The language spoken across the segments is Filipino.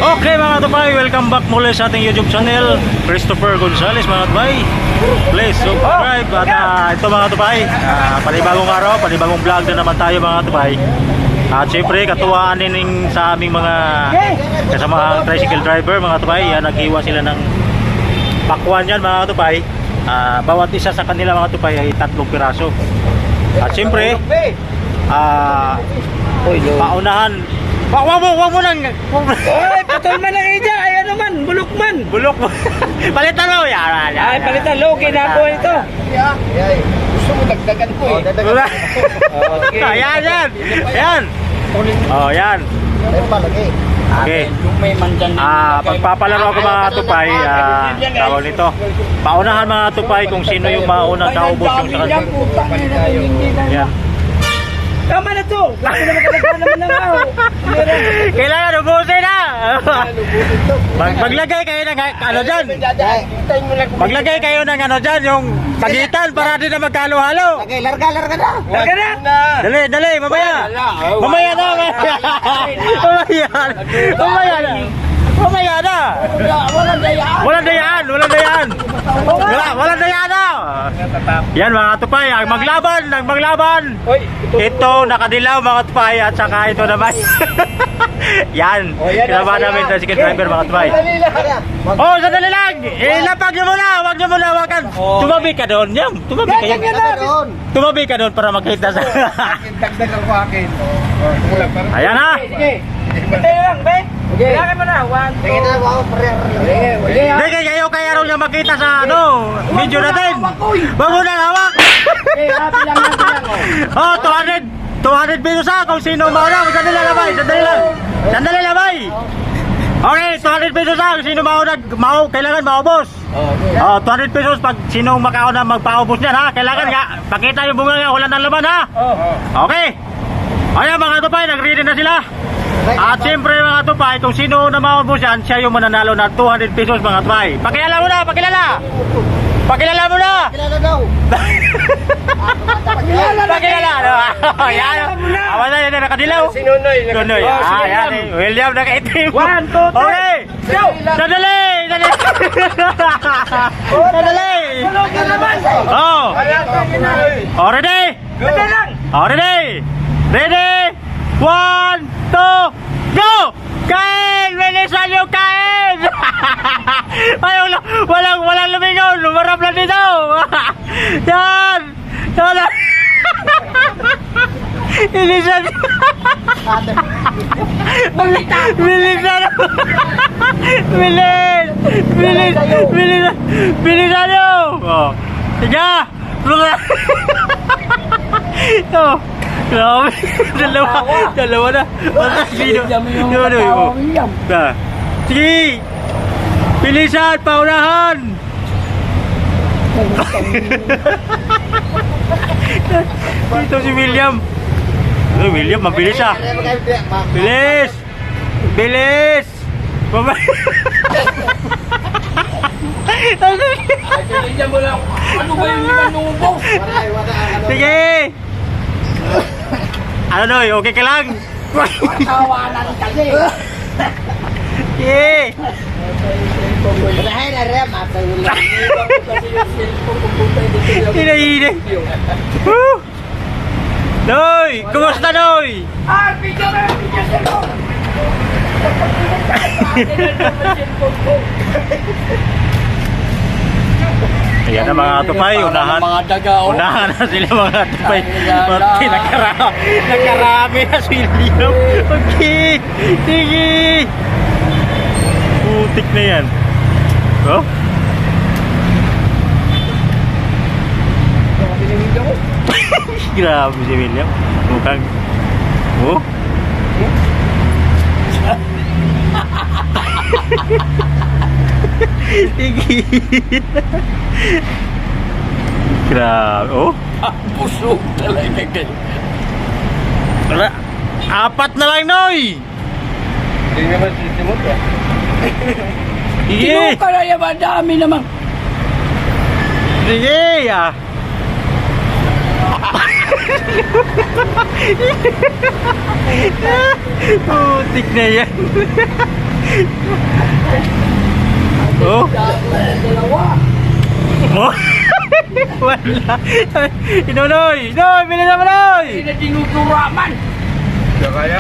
Okay mga tupay, welcome back muli sa ating YouTube channel, Christopher Gonzales mga tupay. Please subscribe at ito mga tupay, panibagong araw, panibagong vlog na naman tayo mga tupay. At syempre katuwaan din sa aming mga kasamaang tricycle driver mga tupay. Naghiwa sila ng pakwan yan mga tupay. Bawat isa sa kanila mga tupay ay 3 piraso. At syempre paunahan. Wag mo nang. Oy, patol man lang iya. Ay ano man, bulok man. Bulok mo. Palitan mo. Ay, palitan lo, ginako ito. Ay, gusto mo dagdagan ko eh. Wala. Ayan, yan. Ayan. Oh, yan. Ayun pa lagi. Okay. Yung may mandyan Pagpapalaro ako mga tupay, tawag nito. Paunahan mga tupay kung sino yung maunang naubos yung sa kanila. Yan. Tama na to. Kasi naman talaga naman lang ako. Kailangan ubusin na. Maglagay kayo ng ano dyan. Maglagay kayo ng ano dyan, yung pagitan para din na magkalo-halo. Okay, larga na. Larga na. Dali, mamaya. Mamaya na. Mamaya na. Walang dayaan. Walang dayaan na. Yan mga tupay, maglaban. Ito nakadilaw mga tupay at saka ito naman. Yan. Kinabahan namin sa second driver mga tupay. Oh, sandali lang. Ilapag nyo muna. Wag kan. Tumabi ka doon. Yan. Tumabi ka doon para makita sa. Dagdagan ko akin. Ayan ha. Patay lang, be. Kailangan mo na. 1, 2. Sige na, wow, Hindi kayo kaya raw niya makita sa video natin. Wag mo nang hawak. Bilang Oh, 200 pesos kung sino mauna. Sandali labay. Okay, 200 pesos kung sino kailangan maubos. Oh, 200 pesos pag sino makauna magpaubos niyan ha. Kailangan nga pakita yung bunga nga wala nang laman ha. Okay. Ayan mga tupay, nag-ready na sila. At siyempre mga tupay, kung sino na maubos yan, siya yung mananalo na 200 pesos mga tupay. Pakilala mo na. Kilala daw. Pakilala. Yan. Awan na yan, nakadilaw. Sinunoy. Tunoy. Yan. William, nakaitim. 1, 2, 3. Okay. Go. Sandali. Oh. Oh, ready? Patay lang. Oh, ready? Ready? 1, 2, go! Kain! Bilisan yung kain! Ay, walang lumingon! Lumarap lang dito! Yan! Bilisan! Bilisan nyo! Oh. Sige! Oh. Grabe. Dalawa na. Sige. Bilisan, paunahan. Ito si William. William, mabilis ah. Bilis. Mo lang. Ano ba yung manubos? Sige. Ano Noy, okay ka lang? Tawanan kasi. Sige. Hina. Noy, kumusta Noy? Video ko. Ayan na mga tupay, unahan na sila mga tupay. Nakarami na si William. Okay, sige. Putik na yan. Oh? Grabe si William. Mukhang oh? Sige. Grabe. Oh? Puso talaga kayo. 4 na lang, Noy! Hindi naman sisimot eh. Sige! Hindi ka na yaman, dami naman. Sige! Putik na yan. Oh. Oh. Wala. Inonoy. Inoy, bili naman, Noy. Hindi na tinuturaman. Hindi kaya?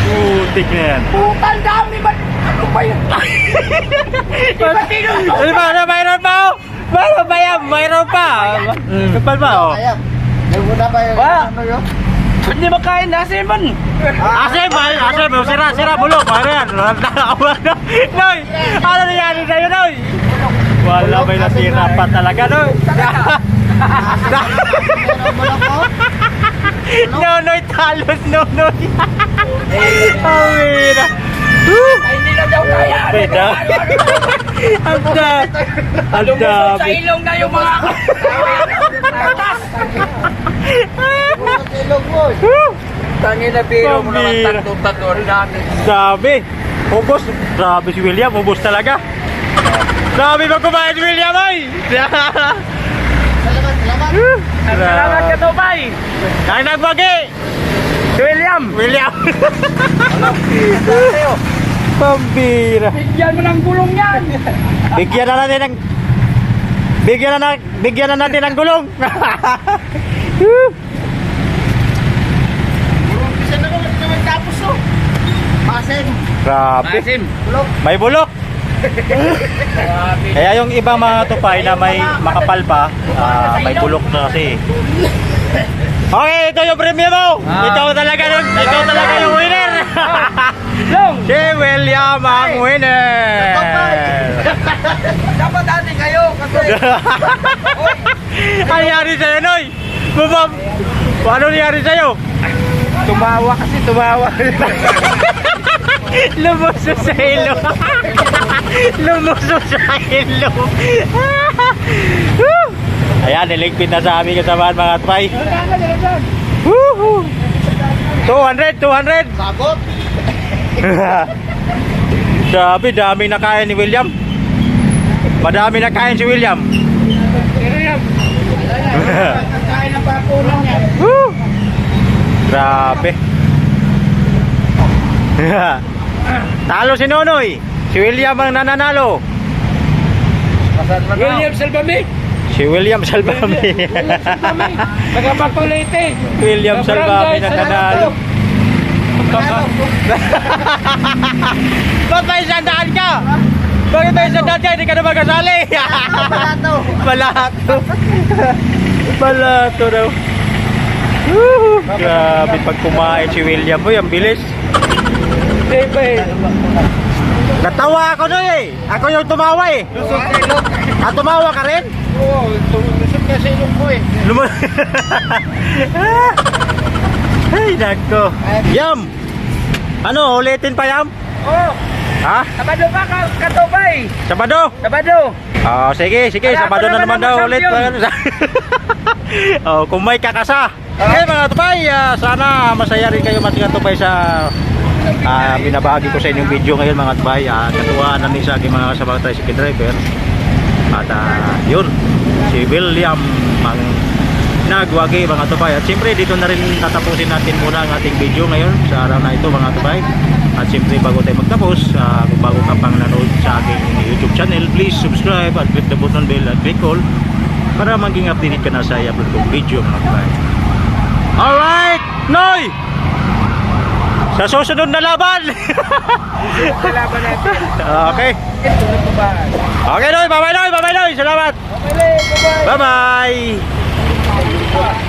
Putik na yan. Putang dami ba? Ano ba yun? Di ba tinuturaman? Ano ba? Ano, mayroon pa, oh. Mayroon pa yan. Mayroon pa. Kapal pa, oh. Kaya. Nagmuna pa yung Wala. ano yun? Hindi makain na si Man. Asim, sira, bulok. Ano yan? Noy, ano nangyari sa'yo, Noy? Wala, may nasira pa talaga, Noy. Nonoy, talos, Nonoy. Amira. Ay, hindi na daw kaya. Peda. Ang dami. Ang Lumusot sa dami. ilong na yung mga katas. Ilog mo. Tangin na biro mo naman Pambira. tatlo natin. Sabi. Ubus. Grabe si William. Ubus talaga. Sabi ba kumain si William, ay? Salamat, salamat. Salamat ka to, bay. Ang nagbagi. Si William. William. Pambira. Bigyan mo ng gulong yan. Bigyan na natin ng gulong. Bisa na naman tapos oh. Masin. Grabe. Asim. May bulok. Kaya yung ibang mga tupay na may makapal pa, may bulok na kasi. Okay, ito yung premium mo. Ikaw talaga yung winner. Long. Si William ang winner. Dapat dati kayo kasi Ano nangyari sa'yo, Noy? Bumab. Ano nangyari sa'yo? tumawa kasi tumawa. Lumusot sa ilong. Lumusot sa ilong. Ayan, niligpit na sa aming kasamaan mga try. Woohoo! 200. Sagot. Dami nakain ni William. Madami nakain si William. Kain na pa kulang yan. Woo! Grabe. Talo si Nonoy. Si William ang nananalo. William Salvame. Si William Salvame. Nagapagkulite. William Salvame na nanalo. Ba't may sandaan ka? Bakit may sandaan ka? Hindi ka na magkasali. Balato daw. Woohoo! Grabe pag kumain si William. Uy, ang bilis. Natawa ako nun eh. Ako yung tumawa eh. Lusot sa ilog. Tumawa ka rin? Oo, lusot ka sa ilog mo eh. Ay, nako. Yam! Ano, ulitin pa Yam? Oh, Ha? Sabado ba katubay? Sabado? Sabado. Sige. Wala Sabado pa na naman naman daw ang ulit. Kung may kakasa. Okay mga tupay, sana masaya rin kayo mga tupay sa binabahagi ko sa inyong video ngayon mga tupay. Katuwaan namin sa aking mga kasama tricycle driver. At yun, si William ang nagwagi mga tupay. At siyempre dito na rin tatapusin natin muna ang ating video ngayon sa araw na ito mga tupay. At siyempre bago tayo magtapos, kung bago ka pang nanood sa aking YouTube channel, please subscribe at click the button bell at click all para maging updated ka na sa i-upload kong video mga tupay. Alright, Noy! Sa susunod na laban! Kalaban natin. Okay. Tulog ko ba? Okay, Noy! Bye-bye, Noy! Bye-bye, Noy! Salamat! Okay, bye-bye. Bye-bye!